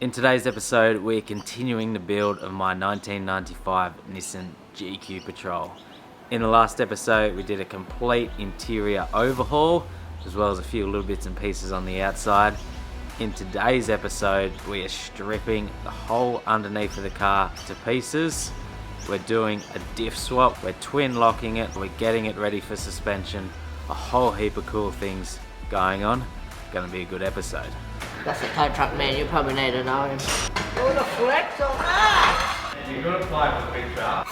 In today's episode, we're continuing the build of my 1995 Nissan GQ Patrol. In the last episode, we did a complete interior overhaul, as well as a few little bits and pieces on the outside. In today's episode, we are stripping the whole underneath of the car to pieces. We're doing a diff swap, we're twin locking it, we're getting it ready for suspension. A whole heap of cool things going on. Gonna be a good episode. That's a tow truck man, you probably need to know him. What a flex on that! You gotta fly with a big truck.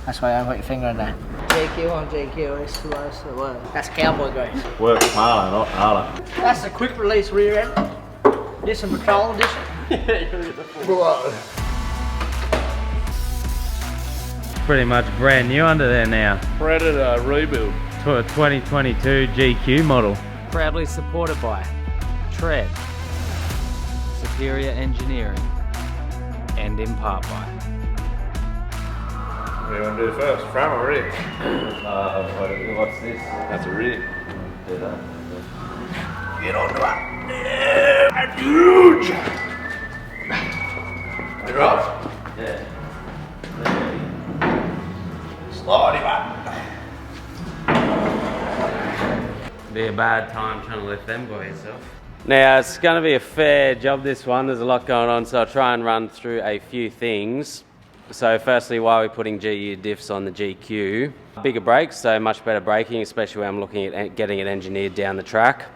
That's why I put your finger in there. GQ on GQ is supposed to work. That's cowboy grease. Work smarter, not harder. That's a quick release rear end. Nissan Patrol edition. Pretty much brand new under there now. Predator rebuild. To a 2022 GQ model. Proudly supported by Tread, Superior Engineering, and in part by. What do you want to do first? Front or rear? What's this? That's a rear. Do that. Get onto it. Yeah, that's huge. You're off. Yeah. Slide him up. Be a bad time trying to lift them by yourself. Now it's going to be a fair job, this one. There's a lot going on, so I'll try and run through a few things. So firstly, why are we putting GU diffs on the GQ? Bigger brakes, so much better braking, especially when I'm looking at getting it engineered down the track.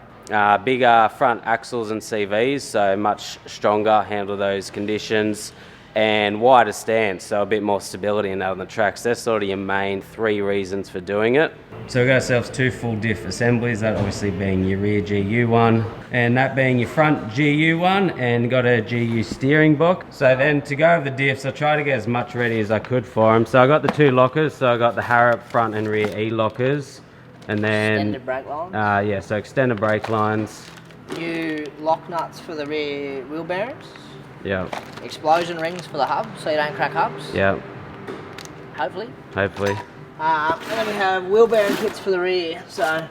Bigger front axles and CVs, so much stronger, handle those conditions. And wider stance, so a bit more stability in that on the tracks. That's sort of your main three reasons for doing it. So we've got ourselves two full diff assemblies, that obviously being your rear GU one, and that being your front GU one, and got a GU steering book. So then to go over the diffs, I tried to get as much ready as I could for them. So I got the two lockers, so I got the Harrop front and rear E-lockers, and then... Extended brake lines? Yeah, so extended brake lines. New lock nuts for the rear wheel bearings. Yeah. Explosion rings for the hub, so you don't crack hubs. Yeah. Hopefully. Hopefully. And then we have wheel bearing kits for the rear. So,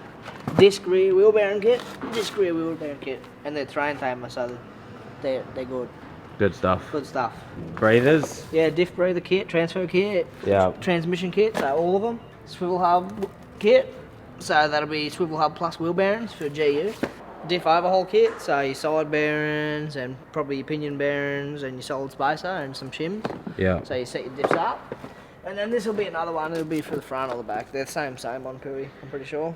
disc rear wheel bearing kit, disc rear wheel bearing kit, and they're train timer, so they're good. Good stuff. Good stuff. Breathers. Yeah, diff breather kit, transfer kit, Yeah. transmission kit, so all of them. Swivel hub kit, so that'll be swivel hub plus wheel bearings for GU. Diff overhaul kit, so your side bearings and probably your pinion bearings and your solid spacer and some shims. Yeah. So you set your diffs up. And then this will be another one, it'll be for the front or the back. They're the same on Pui, I'm pretty sure.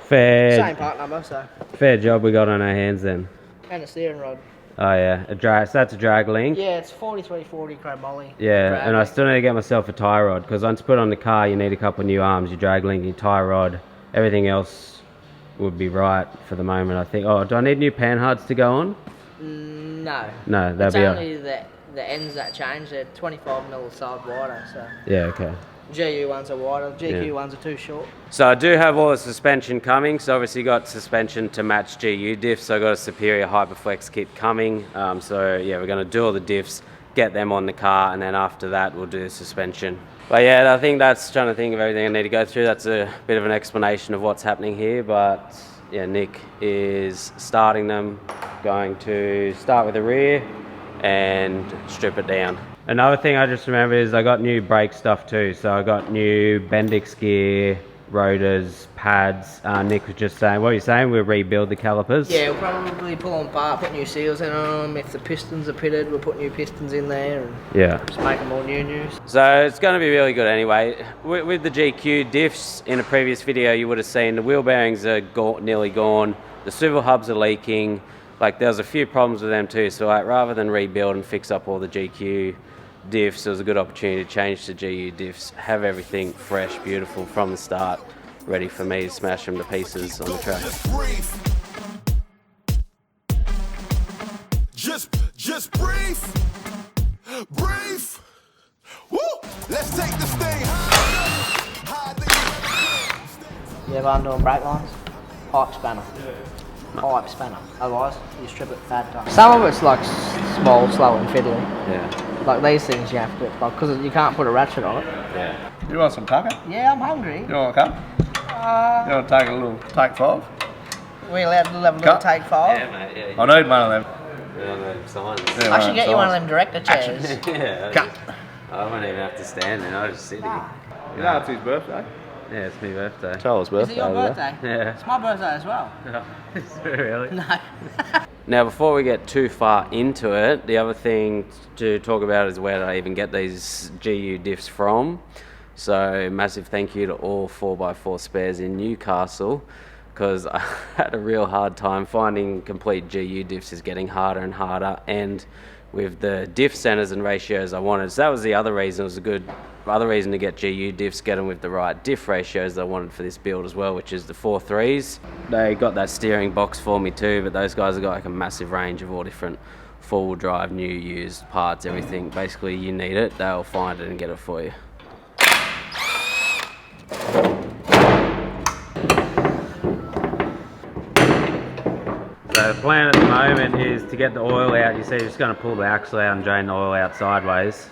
Fair. Same part number, so. Fair job we got on our hands then. And a steering rod. Oh yeah, a drag. So that's a drag link. Yeah, it's 4340 chromoly. Yeah, and I still need to get myself a tie rod, because once you put it on the car, you need a couple of new arms, your drag link, your tie rod, everything else would be right for the moment, I think. Oh, do I need new panhards to go on? No. No, that'll it's be only the ends that change. They're 25mm side wider, so. Yeah, okay. GU ones are wider, GQ ones are too short. So I do have all the suspension coming, so obviously got suspension to match GU diffs, so I got a Superior Hyperflex kit coming. So yeah, we're going to do all the diffs, get them on the car, and then after that we'll do the suspension. But yeah, I think that's trying to think of everything I need to go through. That's a bit of an explanation of what's happening here, but yeah, Nick is starting them, going to start with the rear and strip it down. Another thing I just remembered is I got new brake stuff too. So I got new Bendix gear, rotors, pads. Nick was just saying, what are you saying? We'll rebuild the calipers? Yeah, we'll probably pull them apart, put new seals in them. If the pistons are pitted, we'll put new pistons in there and just make them all new. So it's going to be really good anyway. With the GQ diffs, in a previous video you would have seen the wheel bearings are nearly gone, the swivel hubs are leaking. Like there was a few problems with them too, so like rather than rebuild and fix up all the GQ diffs, it was a good opportunity to change to GU diffs, have everything fresh, beautiful from the start, ready for me to smash them to pieces on the track. Just breathe. Woo! Let's take this thing high. You ever undoing brake lines? Pipe spanner. Pipe spanner. Otherwise, you strip it bad time. Some of it's like small, slow and fiddly. Yeah. Like these things you have to, like, because you can't put a ratchet on it. Yeah. You want some tucker? Yeah, I'm hungry. You want a cup? You want to take a little take 5? We allowed to have a little take 5? Yeah, mate. Yeah. I need one of them. Signs. I should get you one of them director chairs. Yeah. Cut. I won't even have to stand there. I'll just sit here. No, it's his birthday. Yeah, it's my birthday. Charles' Is birthday. it your birthday? Yeah. It's my birthday as well. Really? No. Now, before we get too far into it, the other thing to talk about is where did I even get these GU diffs from. So, massive thank you to all 4x4 spares in Newcastle, because I had a real hard time finding complete GU diffs is getting harder and harder, and with the diff centers and ratios I wanted. So that was the other reason. It was a good other reason to get GU diffs, get them with the right diff ratios that I wanted for this build as well, which is the 4.3s. They got that steering box for me too, but those guys have got like a massive range of all different four-wheel drive, new, used parts, everything. Basically, you need it, they'll find it and get it for you. So the plan at the moment is to get the oil out. You see, you're just going to pull the axle out and drain the oil out sideways.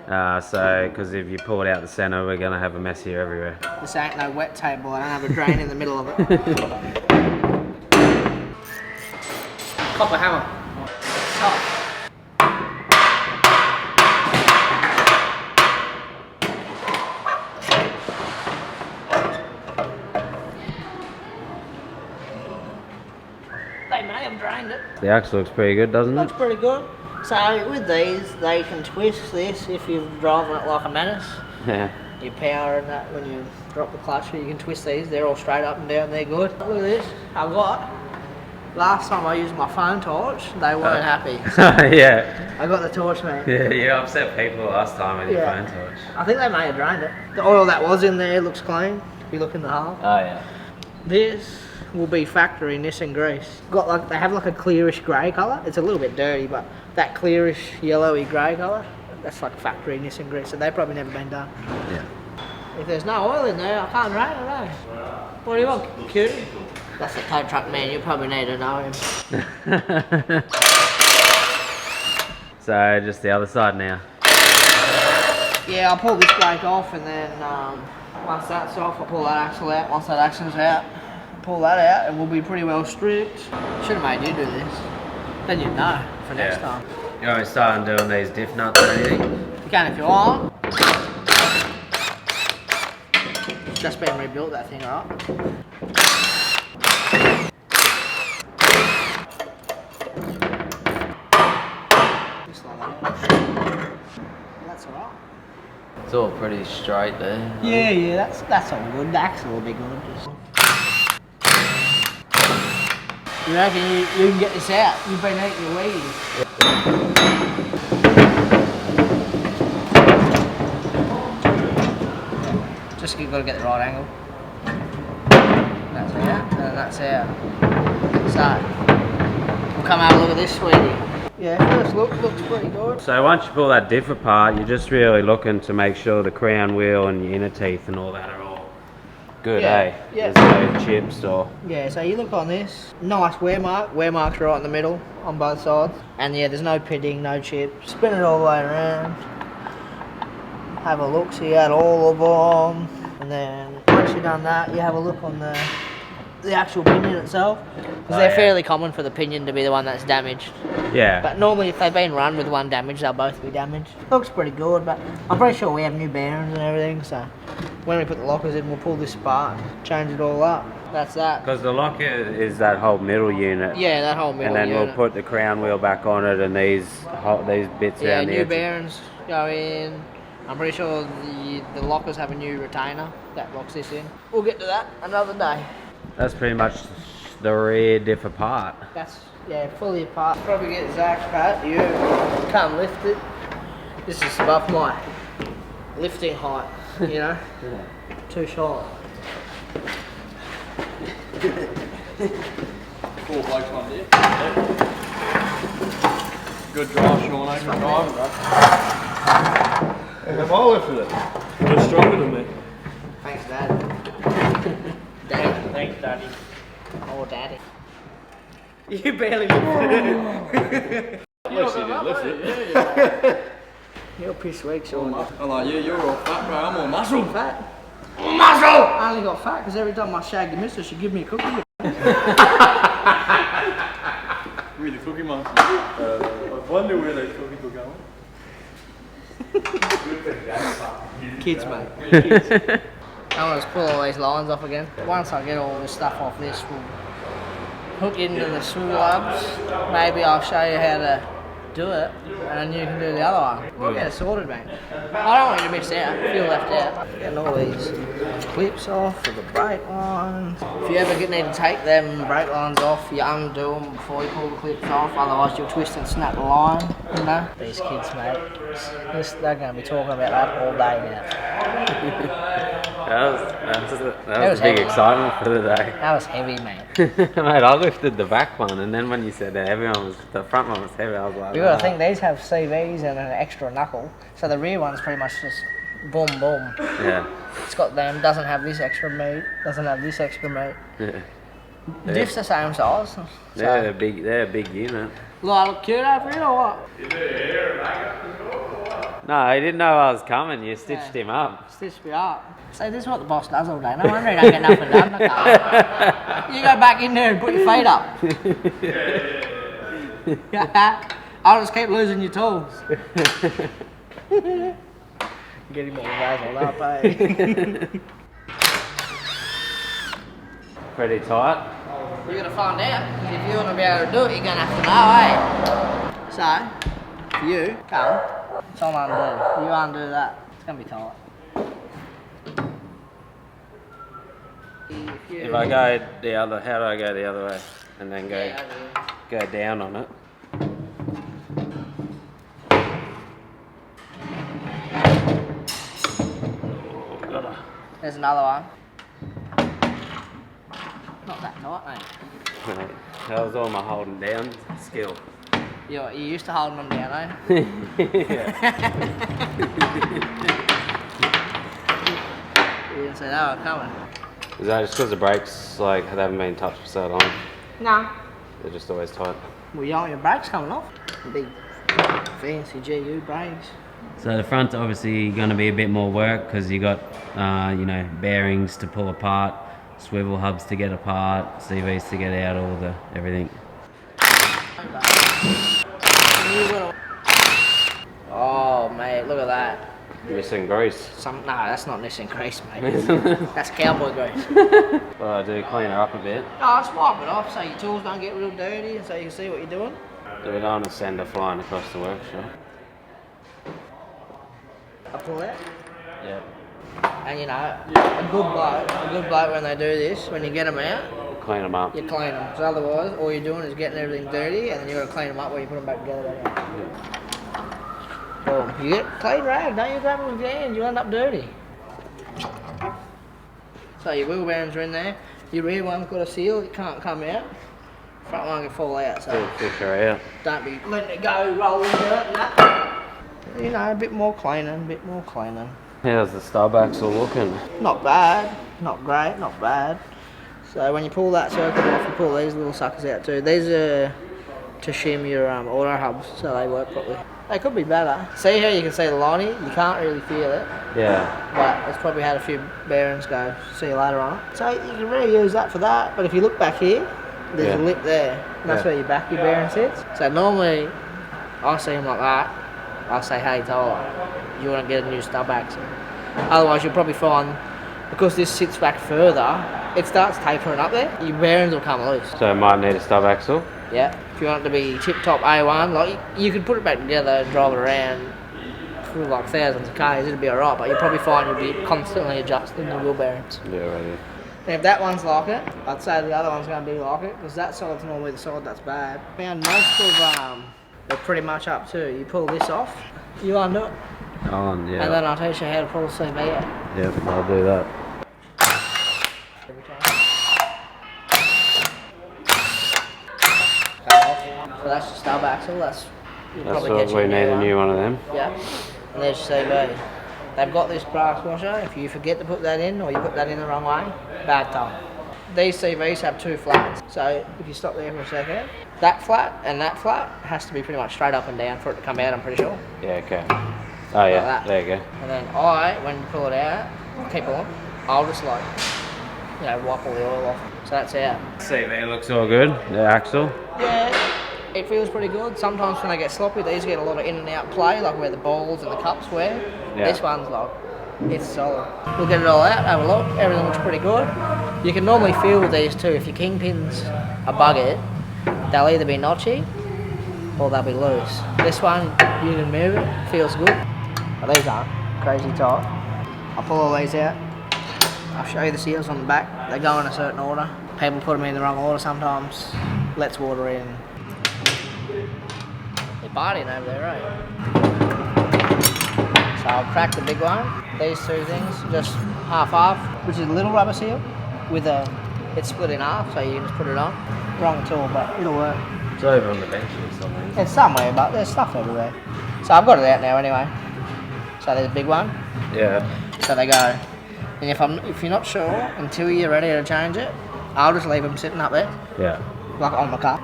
Because if you pull it out the centre, we're going to have a mess here everywhere. This ain't no wet table. I don't have a drain in the middle of it. Copper hammer. Top. They may have drained it. The axle looks pretty good, doesn't it? Looks pretty good. So with these, they can twist this if you're driving it like a menace. Yeah. Your power and that, when you drop the clutch, you can twist these. They're all straight up and down. They're good. Look at this. I got. Last time I used my phone torch, they weren't happy. So Yeah. I got the torch, mate. Yeah, you upset people last time with your phone torch. I think they may have drained it. The oil that was in there looks clean. If you look in the hull. Oh yeah. This will be factory Nissan grease. Got like, they have like a clearish grey colour. It's a little bit dirty, but that clearish yellowy grey colour, that's like factory Nissan grease. So they've probably never been done. Yeah. If there's no oil in there, I can't rate it, eh? What do you want, cutie? That's the tow truck man, you probably need to know him. So just the other side now. Yeah, I'll pull this brake off and then once that's off, I'll pull that axle out. Once that axle's out, pull that out and we'll be pretty well stripped. Should have made you do this. Then you'd know for next time. You want me to start doing these diff nuts or anything? You can if you want. It's just been rebuilt, that thing, right? Just like that. That's alright. It's all pretty straight there. Yeah, that's all good. The axle will be good. Just. You reckon you can get this out? You've been eating your Wheaties. Just you've got to get the right angle. That's out, and that's out. So, we'll come have a look at this, sweetie. Yeah, first look looks pretty good. So once you pull that diff apart, you're just really looking to make sure the crown wheel and your inner teeth and all that are all good, Yeah, eh? yeah. There's no chips or... Yeah, so you look on this, nice wear mark. Wear mark's right in the middle on both sides. And yeah, there's no pitting, no chip. Spin it all the way around. Have a look, see at all of them. And then once you've done that, you have a look on the actual pinion itself. Because they're fairly common for the pinion to be the one that's damaged. Yeah. But normally if they've been run with one damaged, they'll both be damaged. Looks pretty good, but I'm pretty sure we have new bearings and everything, so when we put the lockers in, we'll pull this apart, change it all up. That's that. Because the locker is that whole middle unit. Yeah, that whole middle And then unit. we'll put the crown wheel back on it and these bits Yeah, around the new edge. bearings go in. I'm pretty sure the lockers have a new retainer that locks this in. We'll get to that another day. That's pretty much the rear diff apart. That's, yeah, fully apart. Probably get Zach's pat. You can't lift it. This is above my lifting height, you know? Yeah. Too short. 4 blokes, 1 diff. Good drive, Sean. Good drive. Have I lifted it? You're stronger than me. Thanks, Dad. Daddy. Thanks, Daddy. Oh, Daddy. You barely lifted it. At least you did lift it. You're piss weak, Sean. I'm like, yeah, you're all fat, bro. I'm all muscle. Fat? Muscle! I only got fat because every time I shagged the mistress, she'd give me a cookie. We the Cookie Monster. I wonder where those cookies were going. Kids, mate. Kids. I want to pull all these lines off again. Once I get all this stuff off this, we'll hook into the swivel hubs. Maybe I'll show you how to do it, and then you can do the other one. We'll get it sorted, mate. I don't want you to miss out, feel left out. Getting all these clips off for the brake lines. If you ever need to take them brake lines off, you undo them before you pull the clips off, otherwise you'll twist and snap the line, you know. These kids, mate, they're going to be talking about that all day now. That was a big excitement for the day. That was heavy, mate. Mate, I lifted the back one, and then when you said the the front one was heavy, I was like, You got to think these have CVs and an extra knuckle, so the rear one's pretty much just boom boom. Yeah. It's got them, doesn't have this extra meat, doesn't have this extra meat. Yeah. Diff's the same size. So. They're a big unit. Look, I look cute over here or what? No, he didn't know I was coming. You stitched him up. Stitched me up. See, this is what the boss does all day. No wonder he don't get nothing done. You go back in there and put your feet up. I'll just keep losing your tools. Get him all razzled up, eh? Pretty tight. You're going to find out. If you want to be able to do it, you're going to have to know, eh? So, for you, come. It's on undo. You undo that. It's going to be tight. If I go the other, how do I go the other way? And then go down on it. There's another one. Not that tight, mate. Right. That was all my holding down skill. You're used to holding them down, eh? You didn't say that one coming. Is that just because the brakes, like, they haven't been touched for so long? No. They're just always tight. Well, you don't want your brakes coming off. Big, fancy GU brakes. So the front obviously going to be a bit more work because you got, you know, bearings to pull apart, swivel hubs to get apart, CVs to get out, all the everything. Oh, mate, look at that. Missing grease. No, that's not missing grease, mate. That's cowboy grease. Well, I do clean her up a bit. Oh, just wipe it off so your tools don't get real dirty and so you can see what you're doing. Do we don't want to send her flying across the workshop? I pull it. Yeah. And you know, a good bloke when they do this, when you get them out, Clean them up. you clean them. Because otherwise, all you're doing is getting everything dirty and then you've got to clean them up while you put them back together. Yeah. Boom. You get clean rag, don't you grab it with your hand, you end up dirty. So your wheel bearings are in there. Your rear one's got a seal, it can't come out. Front one can fall out, so Fish her out. don't be letting it go, rolling into it and that. You know, a bit more cleaning, How's the stub axle looking? Not bad, not great, not bad. So when you pull that circuit off, you pull these little suckers out too. These are to shim your auto hubs so they work properly. They could be better. See how you can see the lining? You can't really feel it. Yeah. But it's probably had a few bearings go. See you later on it. So you can really use that for that. But if you look back here, there's a lip there. And that's where your bearing sits. So normally, I see them like that. I'll say, hey Tyler, you want to get a new stub axle. Otherwise you'll probably find, because this sits back further, it starts tapering up there. Your bearings will come loose. So it might need a stub axle? Yeah. If you want it to be tip-top A1, like you could put it back together and drive it around through like thousands of k's, it'll be alright, but you'll probably find you'll be constantly adjusting the wheel bearings. Yeah, right. And if that one's like it, I'd say the other one's going to be like it, because that side's normally the side that's bad. Found most of they're pretty much up too. You pull this off, you undo it, On, yeah. and then I'll teach you how to pull the CV out. Yep, I'll do that. Every time. Come off. So that's your stub axle. That's what we need a new one of them. Yeah. And there's your CV. They've got this brass washer. If you forget to put that in, or you put that in the wrong way, bad time. These CVs have two flats, so if you stop there for a second, that flat and that flat has to be pretty much straight up and down for it to come out, I'm pretty sure. Yeah, okay. Oh yeah, Like there you go. And then when you pull it out, keep on, I'll just like, wipe all the oil off. So that's out. CV looks all good, the axle. Yeah, It feels pretty good. Sometimes when they get sloppy, these get a lot of in and out play, like where the balls and the cups were. Yeah. This one's like, it's solid. We'll get it all out, have a look. Everything looks pretty good. You can normally feel with these too, if your kingpins are buggered, they'll either be notchy or they'll be loose. This one, you can move it, feels good. But these aren't crazy tight. I'll pull all these out. I'll show you the seals on the back. They go in a certain order. People put them in the wrong order sometimes. Lets water in. They're partying over there, right? So I'll crack the big one. These two things, just half, which is a little rubber seal with it's split in half, so you can just put it on. Wrong tool, but it'll work. It's over on the bench or something. It's somewhere, but there's stuff everywhere. So I've got it out now anyway. So there's a big one. Yeah. So they go. And if you're not sure until you're ready to change it, I'll just leave them sitting up there, Yeah. like on my car.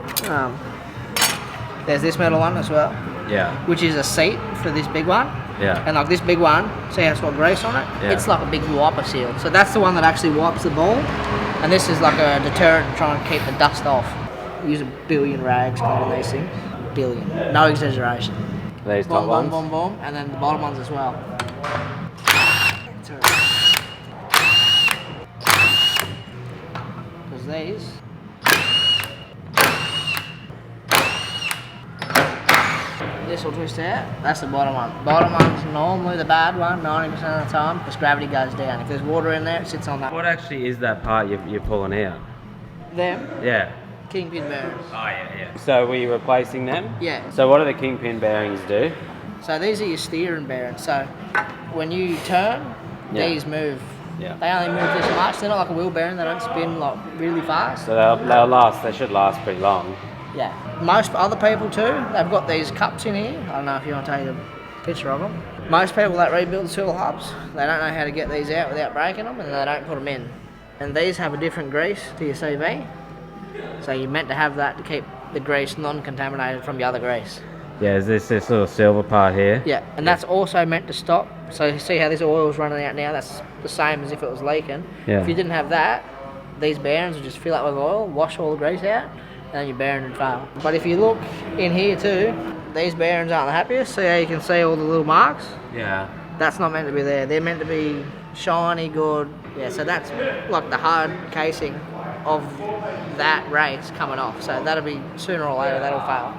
There's this metal one as well, Yeah. which is a seat for this big one. Yeah. And like this big one, see how it's got grease on it? Yeah. It's like a big wiper seal. So that's the one that actually wipes the ball. And this is like a deterrent to try and keep the dust off. We use a billion rags cleaning these things. Billion. No exaggeration. These top Boom, ones. boom, boom, boom. And then the bottom ones as well. Because these... This will twist out. That's the bottom one. Bottom one's normally the bad one 90% of the time because gravity goes down. If there's water in there, it sits on that. What actually is that part you're pulling out? Them, Yeah. Kingpin Bearings. Oh yeah. So were you replacing them? Yeah. So what do the Kingpin bearings do? So these are your steering bearings. So when you turn, Yeah. these move. Yeah. They only move this much. They're not like a wheel bearing. They don't spin like really fast. So they'll last. They should last pretty long. Yeah. Most other people too, they've got these cups in here. I don't know if you want to take a picture of them. Most people that rebuild swivel hubs, they don't know how to get these out without breaking them, and they don't put them in. And these have a different grease to your CB. So you're meant to have that to keep the grease non-contaminated from the other grease. Yeah, is this little silver part here? Yeah, and that's also meant to stop. So you see how this oil's running out now? That's the same as if it was leaking. Yeah. If you didn't have that, these bearings would just fill up with oil, wash all the grease out, and then your bearing would fail. But if you look in here too, these bearings aren't the happiest. See how you can see all the little marks? Yeah. That's not meant to be there. They're meant to be shiny, good. Yeah, so that's like the hard casing of that race coming off. So that'll be, sooner or later, that'll fail.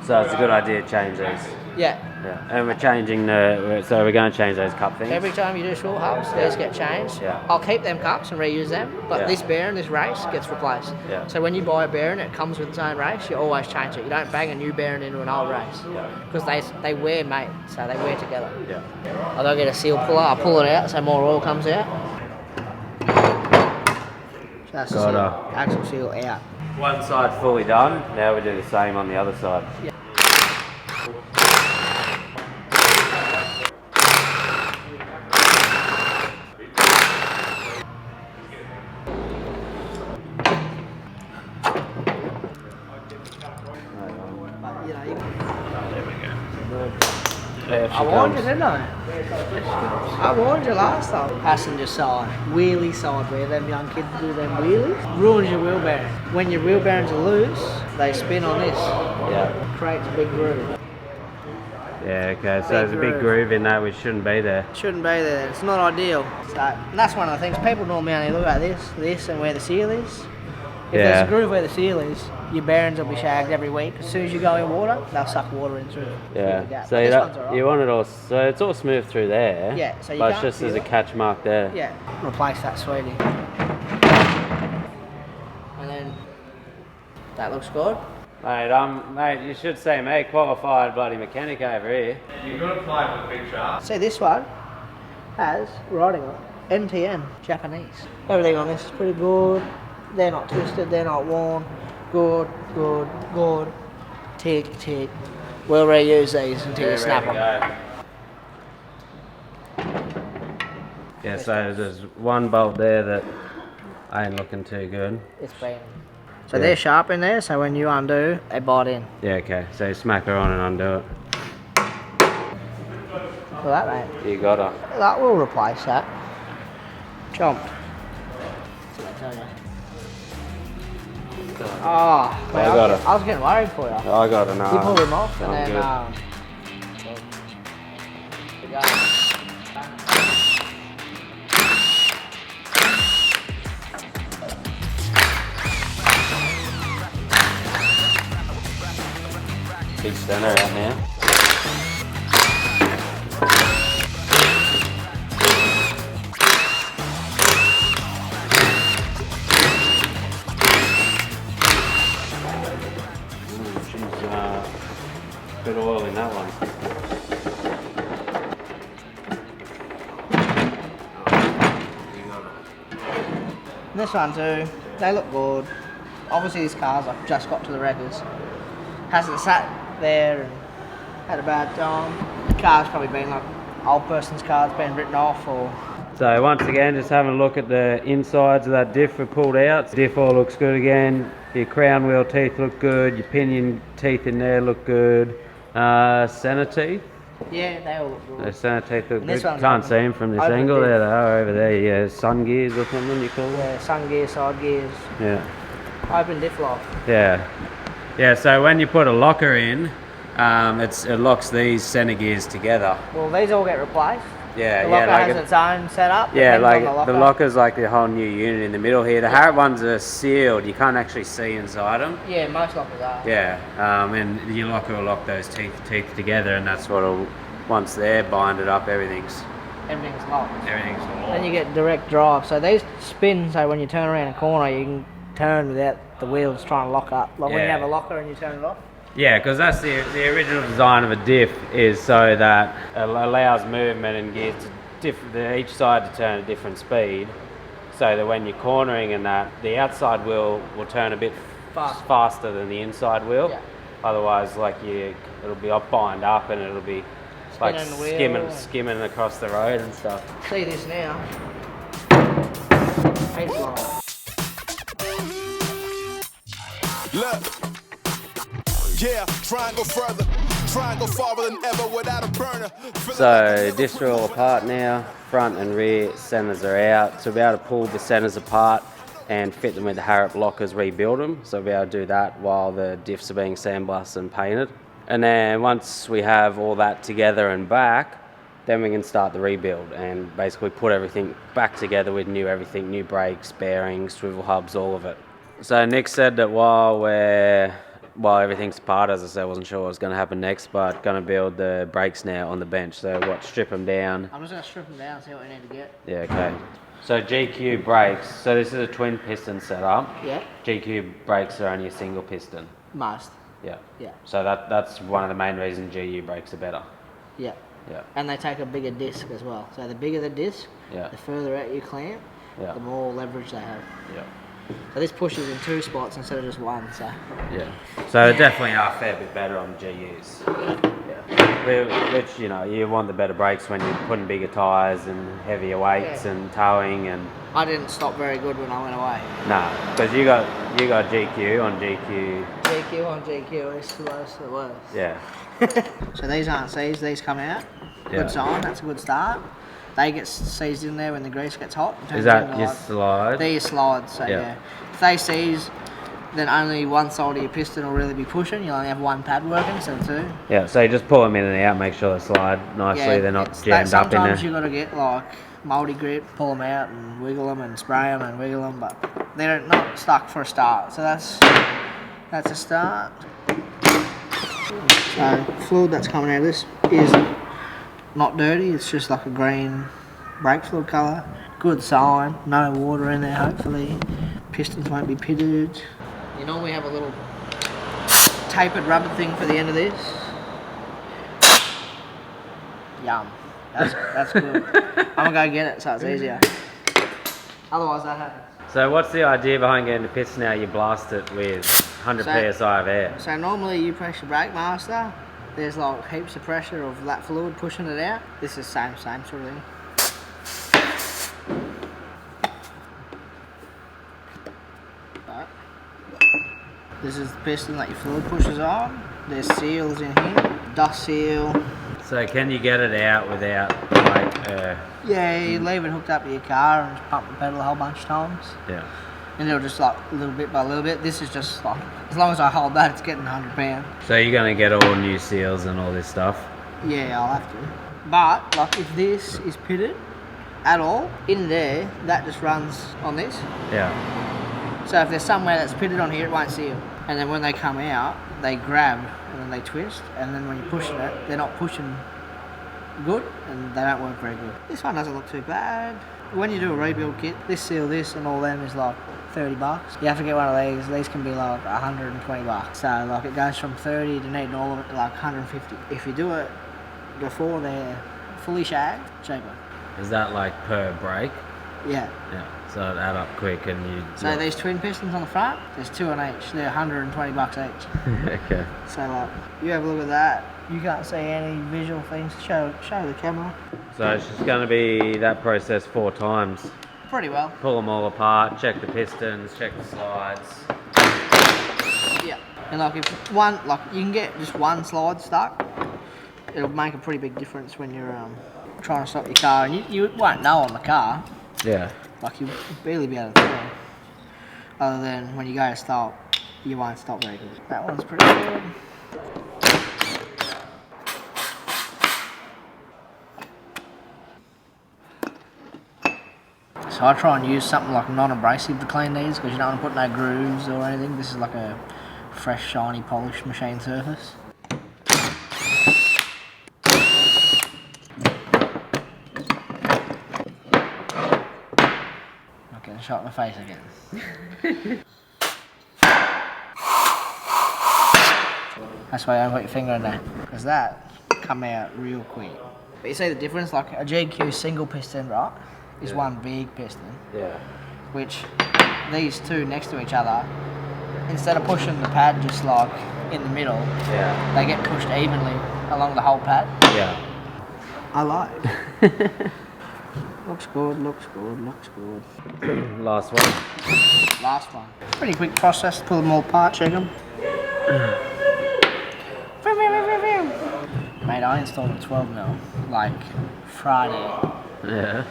So it's a good idea to change these. Yeah. Yeah. And we're changing so we're going to change those cup things. Every time you do short hubs, these get changed. Yeah. I'll keep them cups and reuse them, but Yeah. this bearing, this race, gets replaced. Yeah. So when you buy a bearing, it comes with its own race, you always change it. You don't bang a new bearing into an old race. Because they wear mate, so they wear together. Yeah. I'll go get a seal puller, I'll pull it out so more oil comes out. So that's the Got seal, actual seal out. One side fully done. Now we do the same on the other side. Yeah. You know, There she I warned you, comes. didn't I? I warned you last time. Passenger side, wheelie side, where them young kids do them wheelies. Ruins your wheel bearing. When your wheel bearings are loose, they spin on this. Yeah. Creates a big groove. Yeah, okay, so there's a big groove in that which shouldn't be there. Shouldn't be there. It's not ideal. So and that's one of the things. People normally only look at this, and where the seal is. If Yeah. there's a groove where the seal is, your bearings will be shagged every week. As soon as you go in water, they'll suck water in through the Yeah. gap. So But you, this one's alright. you want it all, so it's all smooth through there. Yeah, so you but it's can't just there's a feel it. catch mark there. Yeah, replace that, sweetie. And then that looks good. Mate, you should say, mate, qualified bloody mechanic over here. You've got to play with big sharks. See, this one has writing on it, NTN, Japanese. Everything on this is pretty good. They're not twisted, they're not worn. Good, good, good. Tick, tick. We'll reuse these until you snap them. Yeah, so there's one bolt there that ain't looking too good. It's been. So Yeah. they're sharp in there, so when you undo, they bite in. Yeah, okay, so you smack her on and undo it. Look at that, mate. You got her. That will replace that. Chomped. That's what I tell you. Oh, man, I got it. I was getting worried for you. I got an You pulled him off, and I'm then we go. Big stunner out now. Bit of oil in that one. And this one too, they look good. Obviously these cars I've just got to the wreckers. Hasn't sat there and had a bad time. The car's probably been like old person's car's been written off or... So once again, just having a look at the insides of that diff we pulled out. Diff all looks good again. Your crown wheel teeth look good. Your pinion teeth in there look good. Center teeth. Yeah, they all look good. The center teeth look And good. this one's Can't open. see them from this Open angle. diff. There they are over there. Yeah, sun gears or something you call them. Yeah, sun gear, side gears, Yeah. open diff lock. Yeah. Yeah, so when you put a locker in, it locks these center gears together. Well, these all get replaced. Yeah, The yeah, locker like has its own setup. yeah, depends like on the locker's like the whole new unit in the middle here. The Harrop ones are sealed. You can't actually see inside them. Yeah, most lockers are. Yeah, and your locker will lock those teeth together, and that's what'll once they're binded up, everything's Everything's locked. locked. Then you get direct drive. So these spin, so when you turn around a corner, you can turn without the wheels trying to lock up. Like when you Yeah. have a locker and you turn it off. Yeah, because that's the original design of a diff is so that it allows movement and gears to each side to turn at a different speed, so that when you're cornering and that, the outside wheel will turn a bit faster than the inside wheel. Yeah. Otherwise, like it'll be bind up and it'll be like Spinning the wheel. skimming across the road and stuff. See this now. Pace line. Look. Yeah, try and go further. Try and go farther than ever without a burner. So discs are all apart now, front and rear centers are out. So we'll be able to pull the centers apart and fit them with the Harrop lockers, rebuild them. So we'll be able to do that while the diffs are being sandblasted and painted. And then once we have all that together and back, then we can start the rebuild and basically put everything back together with everything, new brakes, bearings, swivel hubs, all of it. So Nick said that while everything's apart, as I said, I wasn't sure what was going to happen next, but going to build the brakes now on the bench. So strip them down. I'm just going to strip them down, see what we need to get. Yeah, okay. So GQ brakes, so this is a twin piston setup. Yeah. GQ brakes are only a single piston. Most. Yeah. Yeah. So that's one of the main reasons GU brakes are better. Yeah. Yeah. And they take a bigger disc as well. So the bigger the disc, Yeah. the further out you clamp, Yeah. the more leverage they have. Yeah. So this pushes in two spots instead of just one. So Yeah. So they definitely are a fair bit better on GUs. Yeah. Which, you want the better brakes when you're putting bigger tyres and heavier weights and towing and... I didn't stop very good when I went away. Nah, because you got GQ on GQ. GQ on GQ is the worst of the worst. Yeah. So these aren't seized, these come out. Yeah. Good sign, that's a good start. They get seized in there when the grease gets hot. It turns Is that into your like- slide? They're your slides, so Yeah. yeah. If they seize, then only one side of your piston will really be pushing. You'll only have one pad working instead of two. Yeah, so you just pull them in and out, make sure they slide nicely, they're not jammed up in there. Sometimes you've got to get like multi-grip, pull them out and wiggle them and spray them and wiggle them, but they're not stuck for a start. So that's a start. So fluid that's coming out of this is not dirty, it's just like a green brake fluid colour. Good sign, no water in there hopefully. Pistons won't be pitted. You normally have a little tapered rubber thing for the end of this. Yum. That's good. I'm gonna go get it so it's easier. Otherwise that happens. So what's the idea behind getting the piston now? You blast it with 100 psi of air. So normally you press your brake master, there's like heaps of pressure of that fluid pushing it out. This is same sort of thing. But this is the piston that your fluid pushes on. There's seals in here, dust seal. So can you get it out without like Yeah, you leave it hooked up to your car and just pump the pedal a whole bunch of times. yeah. and it'll just like little bit by little bit. This is just like, as long as I hold that, it's getting 100 pounds. So you're gonna get all new seals and all this stuff? Yeah, I'll have to. But like if this is pitted at all, in there, that just runs on this. Yeah. So if there's somewhere that's pitted on here, it won't seal. And then when they come out, they grab and then they twist. And then when you're pushing it, they're not pushing good and they don't work very good. This one doesn't look too bad. When you do a rebuild kit, this seal, this and all them is like 30 bucks. You have to get one of these. These can be like 120 bucks. So like it goes from 30 to needing all of it to like 150. If you do it before they're fully shagged, cheaper. Is that like per brake? Yeah. Yeah. So it'd add up quick and you... So these twin pistons on the front, there's 2 on each. They're 120 bucks each. Okay. So like, you have a look at that. You can't see any visual things. Show the camera. So it's just going to be that process 4 times. Pretty well. Pull them all apart, check the pistons, check the slides. Yeah. And like if one, like you can get just one slide stuck, it'll make a pretty big difference when you're trying to stop your car. And you won't know on the car. Yeah. Like you'll barely be able to tell. Other than when you go to stop, you won't stop very good. That one's pretty good. So I try and use something like non-abrasive to clean these because you don't want to put no grooves or anything. This is like a fresh, shiny, polished machine surface. Not getting shot in the face again. That's why you don't put your finger in there, because that come out real quick. But you see the difference, like a GQ single piston, right, is one big piston. Yeah. Which these two next to each other, instead of pushing the pad just like in the middle, Yeah. they get pushed evenly along the whole pad. Yeah. I like. Looks good, looks good, looks good. Last one. Last one. Pretty quick process, pull them all apart, check them. Mate, I installed a 12mm like Friday. Yeah.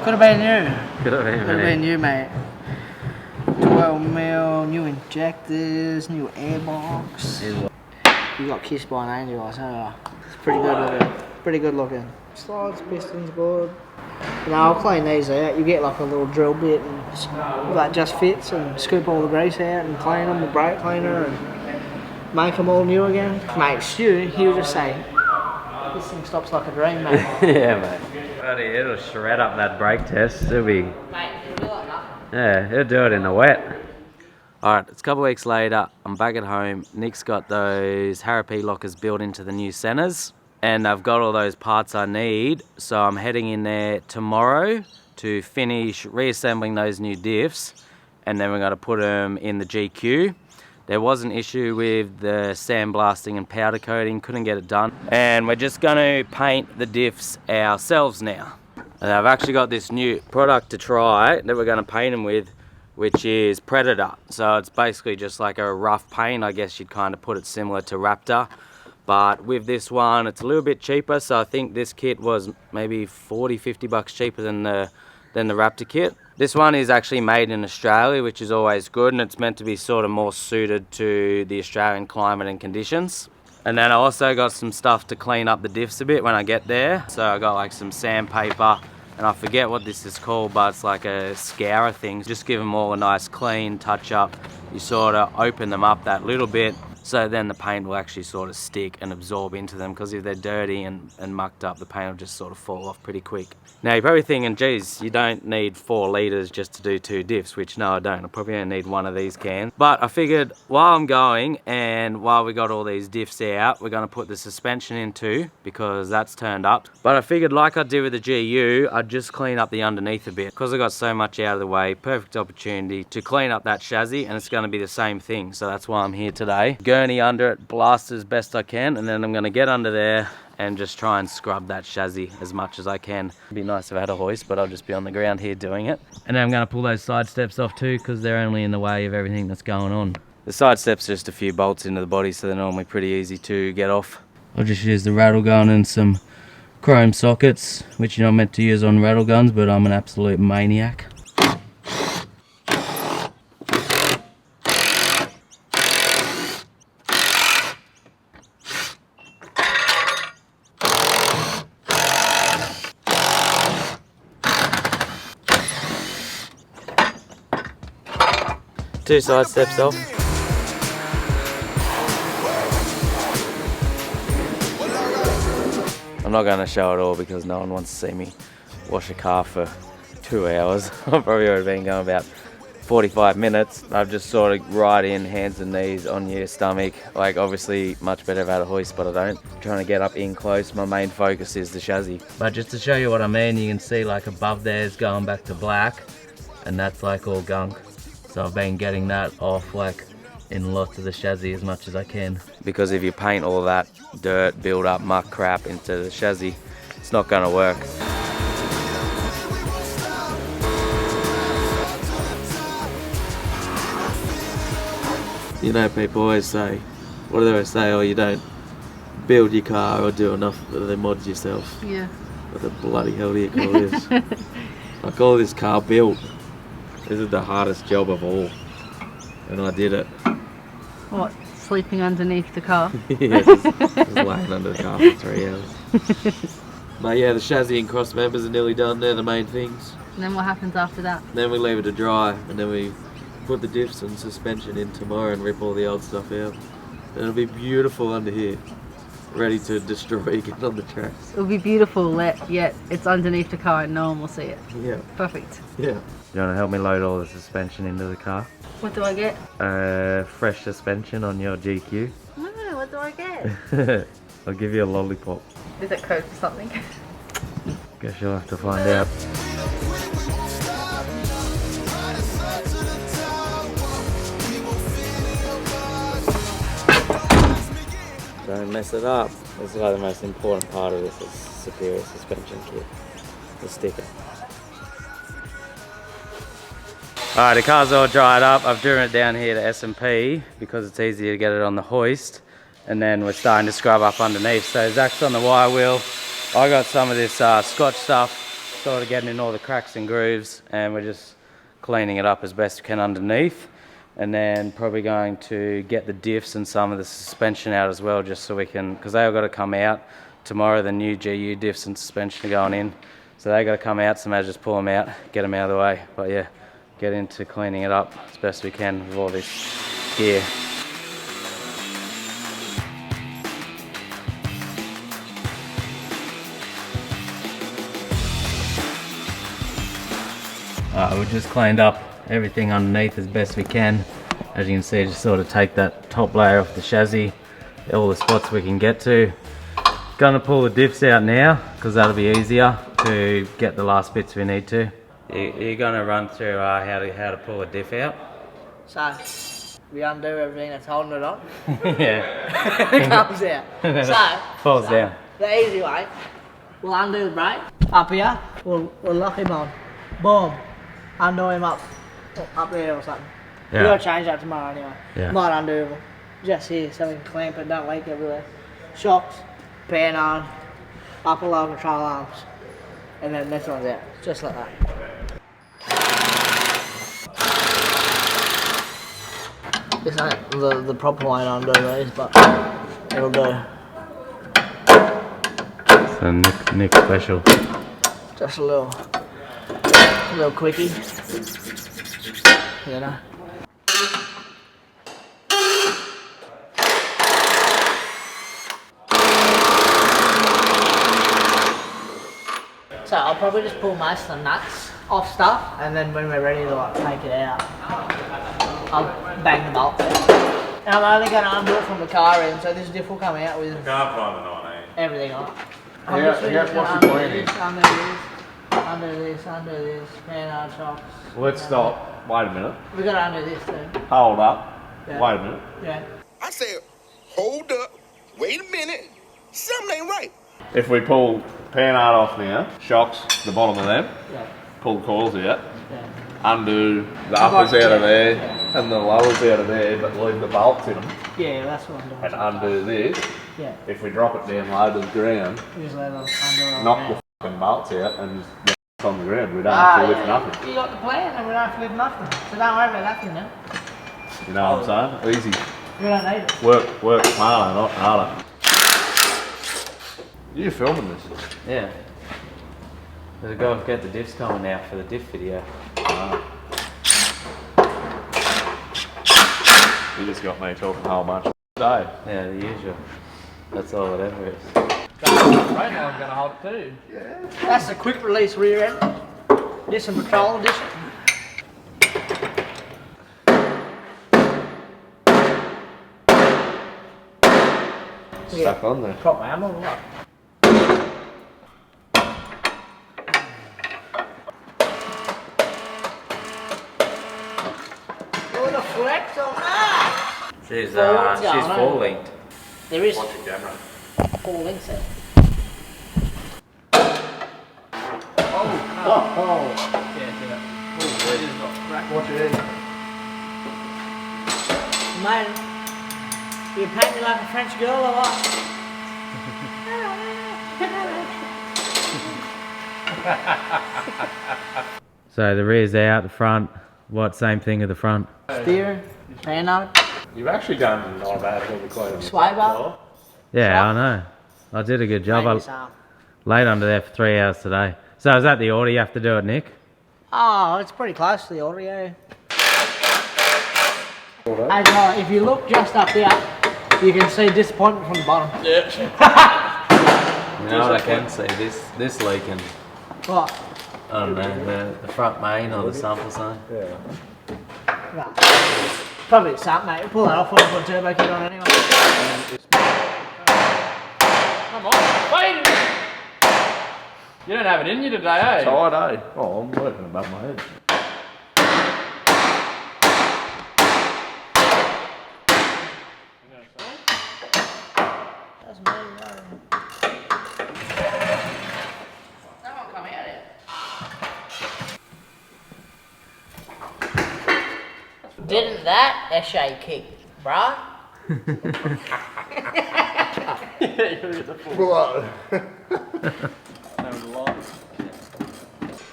Could have been new. Could have been, Could have been new, mate. 12mm, new injectors, new airbox. You got kissed by an angel, I tell you. It's pretty good looking. Pretty good looking. Slides, pistons, good. Now I'll clean these out. You get like a little drill bit and that just fits and scoop all the grease out and clean them with brake cleaner and make them all new again. Mate, Stu, he'll just say, this thing stops like a dream, mate. Yeah, mate. Buddy, it'll shred up that brake test. It'll be... Mate, it'll do like nothing. Yeah, it'll do it in the wet. Alright, it's a couple of weeks later. I'm back at home. Nick's got those Harrop lockers built into the new centres. And I've got all those parts I need. So I'm heading in there tomorrow to finish reassembling those new diffs. And then we're going to put them in the GQ. There was an issue with the sandblasting and powder coating, couldn't get it done. And we're just going to paint the diffs ourselves now. And I've actually got this new product to try that we're going to paint them with, which is Predator. So it's basically just like a rough paint. I guess you'd kind of put it similar to Raptor. But with this one, it's a little bit cheaper. So I think this kit was maybe 40, 50 bucks cheaper than the Raptor kit. This one is actually made in Australia, which is always good, and it's meant to be sort of more suited to the Australian climate and conditions. And then I also got some stuff to clean up the diffs a bit when I get there. So I got like some sandpaper, and I forget what this is called, but it's like a scourer thing. Just give them all a nice clean touch up. You sort of open them up that little bit, so then the paint will actually sort of stick and absorb into them, because if they're dirty and mucked up, the paint will just sort of fall off pretty quick. Now you're probably thinking, geez, you don't need 4 litres just to do 2 diffs, which no I don't. I probably only need 1 of these cans. But I figured while I'm going and while we got all these diffs out, we're going to put the suspension in too, because that's turned up. But I figured like I did with the GU, I'd just clean up the underneath a bit. Because I got so much out of the way, perfect opportunity to clean up that chassis, and it's going to be the same thing. So that's why I'm here today. Gurney under it, blast as best I can, and then I'm going to get under there and just try and scrub that chassis as much as I can. It'd be nice if I had a hoist, but I'll just be on the ground here doing it. And then I'm going to pull those side steps off too, because they're only in the way of everything that's going on. The side steps are just a few bolts into the body, so they're normally pretty easy to get off. I'll just use the rattle gun and some chrome sockets, which you're not meant to use on rattle guns, but I'm an absolute maniac. 2 side steps off. I'm not going to show it all because no one wants to see me wash a car for 2 hours. I've probably already been going about 45 minutes. I've just sort of right in, hands and knees on your stomach. Like obviously much better if I had a hoist, but I don't. I'm trying to get up in close. My main focus is the chassis. But just to show you what I mean, you can see like above there is going back to black and that's like all gunk. So I've been getting that off like in lots of the chassis as much as I can. Because if you paint all that dirt, build up muck crap into the chassis, it's not gonna work. You know, people always say, what do they always say? Oh, you don't build your car or do enough of the mods yourself. Yeah. What the bloody hell do you call this? I call this car built. This is the hardest job of all. And I did it. What? Sleeping underneath the car? Yeah, just laying under the car for 3 hours. But yeah, the chassis and cross members are nearly done. They're the main things. And then what happens after that? Then we leave it to dry, and then we put the diffs and suspension in tomorrow and rip all the old stuff out. And it'll be beautiful under here, ready to destroy again on the tracks. It'll be beautiful, yet it's underneath the car and no one will see it. Yeah. Perfect. Yeah. You want to help me load all the suspension into the car? What do I get? Fresh suspension on your GQ. No, what do I get? I'll give you a lollipop. Is it code for something? Guess you'll have to find out. Don't mess it up. This is like the most important part of this is superior suspension kit. The sticker. Alright, the car's all dried up. I've driven it down here to S&P because it's easier to get it on the hoist. And then we're starting to scrub up underneath. So Zach's on the wire wheel. I got some of this Scotch stuff, sort of getting in all the cracks and grooves. And we're just cleaning it up as best we can underneath. And then probably going to get the diffs and some of the suspension out as well, just so we can, because they all got to come out tomorrow. The new GU diffs and suspension are going in, so they got to come out. So maybe just pull them out, get them out of the way. But yeah, get into cleaning it up as best we can with all this gear. We've just cleaned up everything underneath as best we can. As you can see, just sort of take that top layer off the chassis, all the spots we can get to. Gonna pull the diffs out now because that'll be easier to get the last bits we need to. You're gonna run through how to pull a diff out. So we undo everything that's holding it on. Yeah. It comes out. So falls down. The easy way, we'll undo the brake up here. We'll lock him on. Boom. Undo him up there or something. Yeah. We gotta change that tomorrow anyway. Yeah. Might undo them just here so we can clamp it, don't leak everywhere. Shocks, pan on, upper lower control arms, and then this one's out, just like that. This ain't the proper way to undo these, but it'll do. It's a Nick special. Just a little quickie, you know. So I'll probably just pull most of the nuts off stuff, and then when we're ready to like take it out, I'll bang the bolts out. And I'm only going to undo it from the car end, so this diff will come out with everything on it. Undo this, pan on shocks. Let's stop. Wait a minute. We got to undo this too. Hold up. Yeah. Wait a minute. Yeah. I said, hold up. Wait a minute. Something ain't right. If we pull pan art off now, shocks, the bottom of them, Yeah. pull the coils out, Yeah. undo the uppers out of there and the lowers out of there, but leave the bolts in them, Yeah, that's what I'm doing. and undo this. Yeah. If we drop it down low to the ground, We just let them undo it. knock the fucking bolts out and just on the ground. We don't have to lift nothing. You got the plan and we don't have to lift nothing. So don't worry about that for now. You know what I'm saying? Easy. We don't need it. Work smarter, not harder. You're filming this? Yeah. Gotta go get the diffs coming out for the diff video. You just got me talking a whole bunch today. Yeah, the usual. That's all it ever is. Right now I'm gonna hold it too. Yeah. That's the quick release rear end. This and Patrol edition. Stuck on there. Prop my ammo or what? Oh, the flex on that! She's full linked. There is Watch your camera. 4 links there. Oh. Watch it in. Man, you paint me like a French girl or what? So the rear's out, the front, what, same thing at the front? Steer, pan out, You've actually done not bad at all the clothes. sway bar. Yeah, I know. I did a good job. I laid under there for 3 hours today. So is that the order you have to do it, Nick? Oh, it's pretty close to the order, yeah. And if you look just up here, you can see disappointment from the bottom. Yeah. You know what I can see? This leaking. What? I don't know, the front main or the sample sign. Yeah. Right. Probably it's that, mate. Pull that off when I put a turbo kit on anyway. Come on, wait! You don't have it in you today, eh? Tired, eh? Oh, I'm working above my head. That's me, Someone come out here. Didn't that Eshay kick, bruh?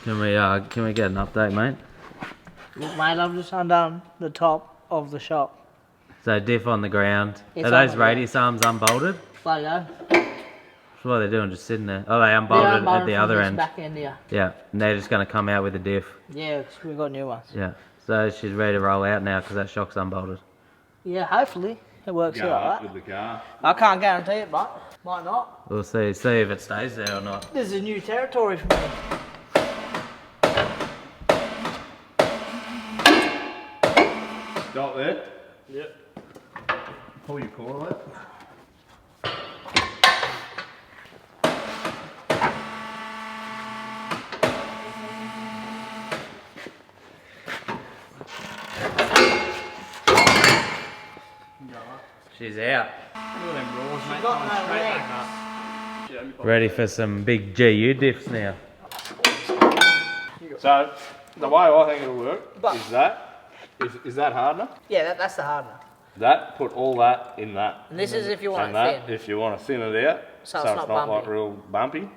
Can we get an update, mate? Look, mate, I've just undone the top of the shop. So diff on the ground. It's Are those on the radius arms unbolted? Bloody go. That's what they're doing, just sitting there. Oh, they unbolted at the other end. Back end here. Yeah, and they're just going to come out with a diff. Yeah, 'cause we've got new ones. Yeah, so she's ready to roll out now because that shock's unbolted. Yeah, hopefully it works Go out, up right? with the car. I can't guarantee it, but might not. We'll see if it stays there or not. This is new territory for me. Stop there. Yep. Pull your corner out. She's out. She's got no legs. Ready for some big GU diffs now. So, the way I think it'll work is that. Is that harder? Yeah, that's the hardener. That, put all that in that. And this is if you want And it that, thin. if you want to thin it out, So so it's it's not not like bumpy. real bumpy,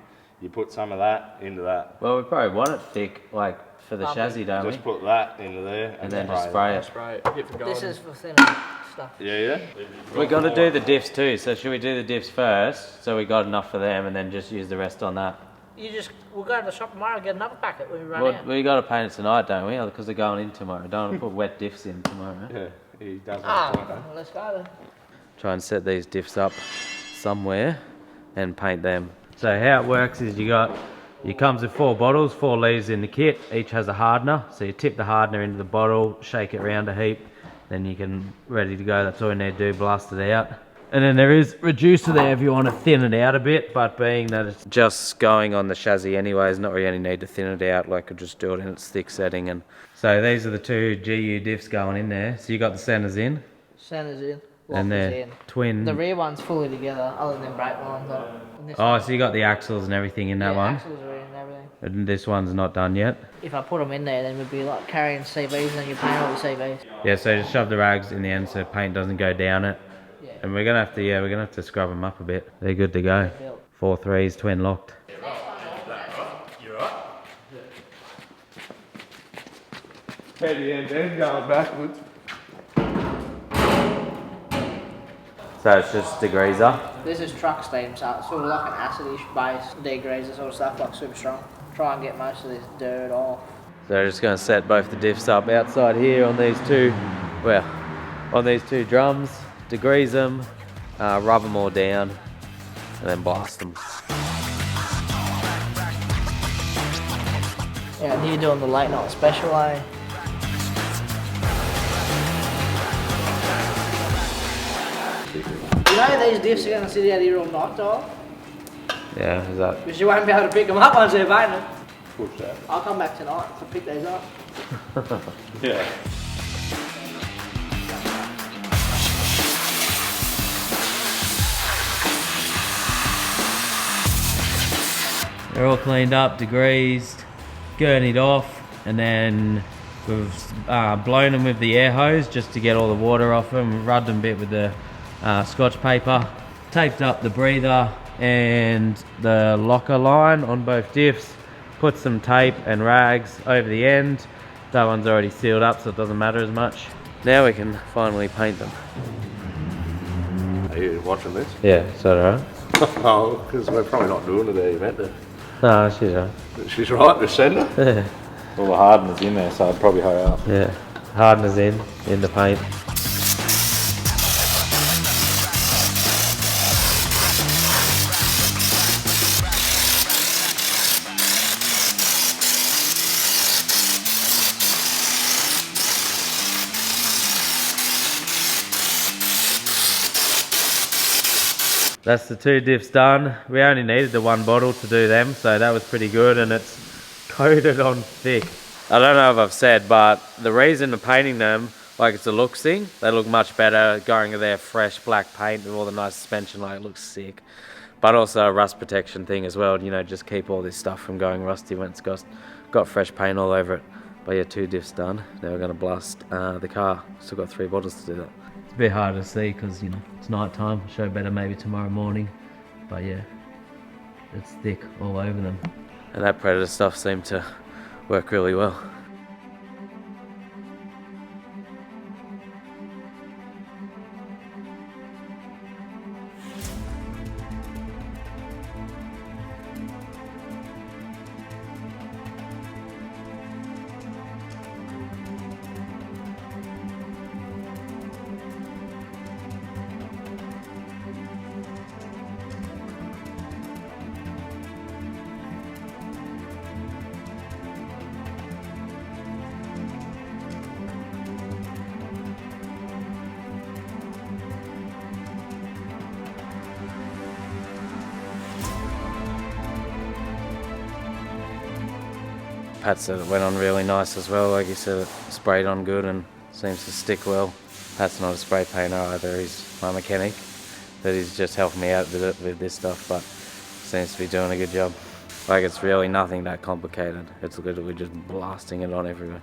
you put some of that into that. Well, we probably want it thick, like for the Bumpy. chassis, don't we? Just put that into there And then just spray it. Spray it, hit for This golden. is for thinner stuff. Yeah. We got to do the diffs too, so should we do the diffs first, so we got enough for them, and then just use the rest on that? We'll go to the shop tomorrow and get another packet when we run Well, out. we got to paint it tonight, don't we? Because they're going in tomorrow. Don't want to put wet diffs in tomorrow. Yeah, he does Ah, have a point, let's go then. Try and set these diffs up somewhere and paint them. So how it works is it comes with 4 bottles, 4 leaves in the kit. Each has a hardener. So you tip the hardener into the bottle, shake it around a heap, then you can ready to go. That's all you need to do, blast it out. And then there is reducer there if you want to thin it out a bit, but being that it's just going on the chassis anyways, not really any need to thin it out, like I'll just do it in its thick setting. And so these are the 2 GU diffs going in there. So you got the centers in, Center's in. and Lockers they're in. twin. The rear one's fully together, other than brake lines on it. And this Oh, so you got the axles and everything in that yeah, one? axles are in and everything. And this one's not done yet? If I put them in there, then we'd be like carrying CVs and then you paint all the CVs. Yeah, so just shove the rags in the end so paint doesn't go down it. Yeah. And we're gonna have to scrub them up a bit. They're good to go. 4 3s, twin locked. Heady end going backwards. So it's just degreaser. This is truck steam, so it's sort of like an acidish base, degreaser sort of stuff, like super strong. Try and get most of this dirt off. So just gonna set both the diffs up outside here on these 2, well, on these two drums, degrease them, rub them all down, and then blast them. Yeah, and you're doing the late night special, eh? You know these diffs are going to sit out here all night, Tyler? Yeah, is that? Because you won't be able to pick them up once they're painted. Push that. I'll come back tonight to pick these up. Yeah. They're all cleaned up, degreased, gurneyed off, and then we've blown them with the air hose just to get all the water off them, rubbed them a bit with the scotch paper, taped up the breather and the locker line on both diffs, put some tape and rags over the end. That one's already sealed up, so it doesn't matter as much. Now we can finally paint them. Are you watching this? Yeah, is that alright? Oh, because we're probably not doing it how you meant to. No, she's right. She's right, just send her. Yeah. Well, the hardener's in there, so I'd probably hurry up. Yeah, hardener's in the paint. That's the two diffs done. We only needed the one bottle to do them, so that was pretty good, and it's coated on thick. I don't know if I've said, but the reason of painting them, like it's a looks thing, they look much better going with their fresh black paint with all the nice suspension, like it looks sick. But also a rust protection thing as well, you know, just keep all this stuff from going rusty when it's got fresh paint all over it. But yeah, two diffs done. Now we're gonna blast the car. Still got 3 bottles to do that. It's a bit hard to see because, you know, it's night time. Show better maybe tomorrow morning. But yeah, it's thick all over them. And that Predator stuff seemed to work really well. Pat said it went on really nice as well, like you said, it sprayed on good and seems to stick well. Pat's not a spray painter either, he's my mechanic, but he's just helping me out with this stuff, but seems to be doing a good job. Like it's really nothing that complicated, it's literally just blasting it on everywhere.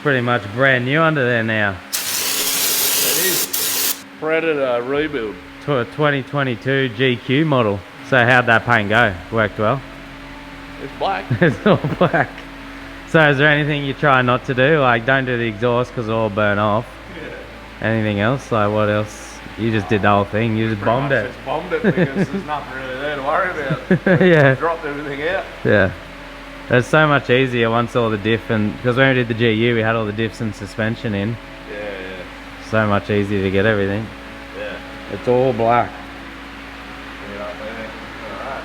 Pretty much brand new under there now. It is Predator rebuild. To a 2022 GQ model. So how'd that paint go? Worked well? It's black. It's all black. So is there anything you try not to do? Like don't do the exhaust because it'll all burn off. Yeah. Anything else? Like what else? You just did the whole thing. You just bombed it. Just bombed it because there's nothing really there to worry about. Yeah. Dropped everything out. Yeah. It's so much easier once all the diff and because when we did the GU we had all the diffs and suspension in. Yeah. So much easier to get everything. Yeah. It's all black. Alright.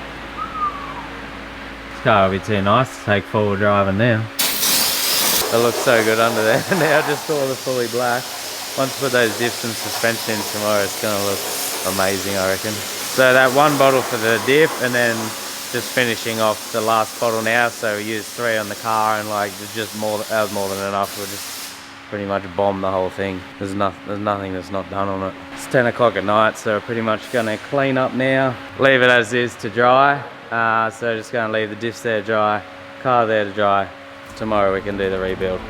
This car will be too nice to take forward driving now. It looks so good under there. Now just all the fully black. Once we put those diffs and suspension in tomorrow, it's going to look amazing, I reckon. So that one bottle for the diff and then just finishing off the last bottle now. So we used 3 on the car and like there's just more, that was more than enough. We'll just pretty much bomb the whole thing. There's nothing that's not done on it. It's 10 o'clock at night, so we're pretty much gonna clean up now. Leave it as is to dry. So just gonna leave the diffs there to dry, car there to dry. Tomorrow we can do the rebuild.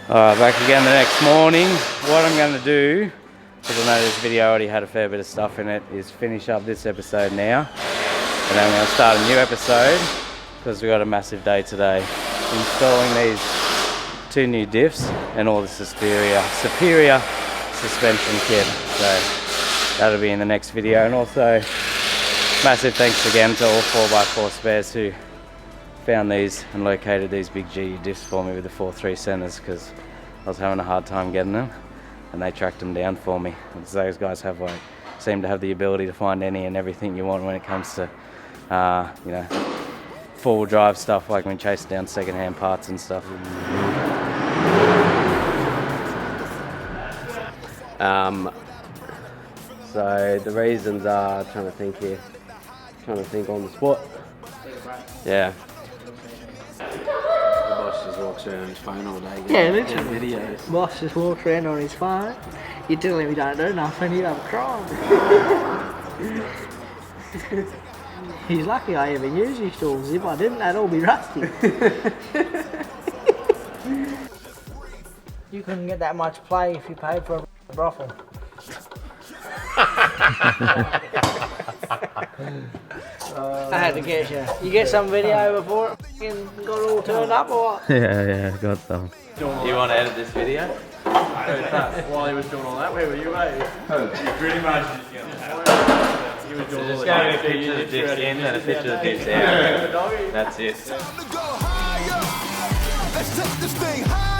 Alright, back again the next morning. What I'm going to do Even though this video already had a fair bit of stuff in it, is finish up this episode now. And then I'm going to start a new episode because we've got a massive day today. Installing these 2 new diffs and all the superior suspension kit. So that'll be in the next video. And also massive thanks again to all 4x4 spares who found these and located these big GU diffs for me with the 4.3 centers, because I was having a hard time getting them and they tracked them down for me. And those guys have seem to have the ability to find any and everything you want when it comes to you know, four-wheel drive stuff, like when chasing down second-hand parts and stuff. So the reasons are, trying to think on the spot. Yeah. The boss just walks around on his phone all day. Yeah, literally. Videos. Boss just walks around on his phone. You tell him he don't do nothing, he'd have a cry. He's lucky I ever used his tools. If I didn't, they'd all be rusty. You couldn't get that much play if you paid for a brothel. I had to get you. You get some video before it got all turned up or what? Yeah, got some. You want to edit this video? While he was doing all that, where were you, mate? Pretty much. He was doing all Just going to picture of the diffs in and a picture of the diffs out. That's it. Let's take this thing high.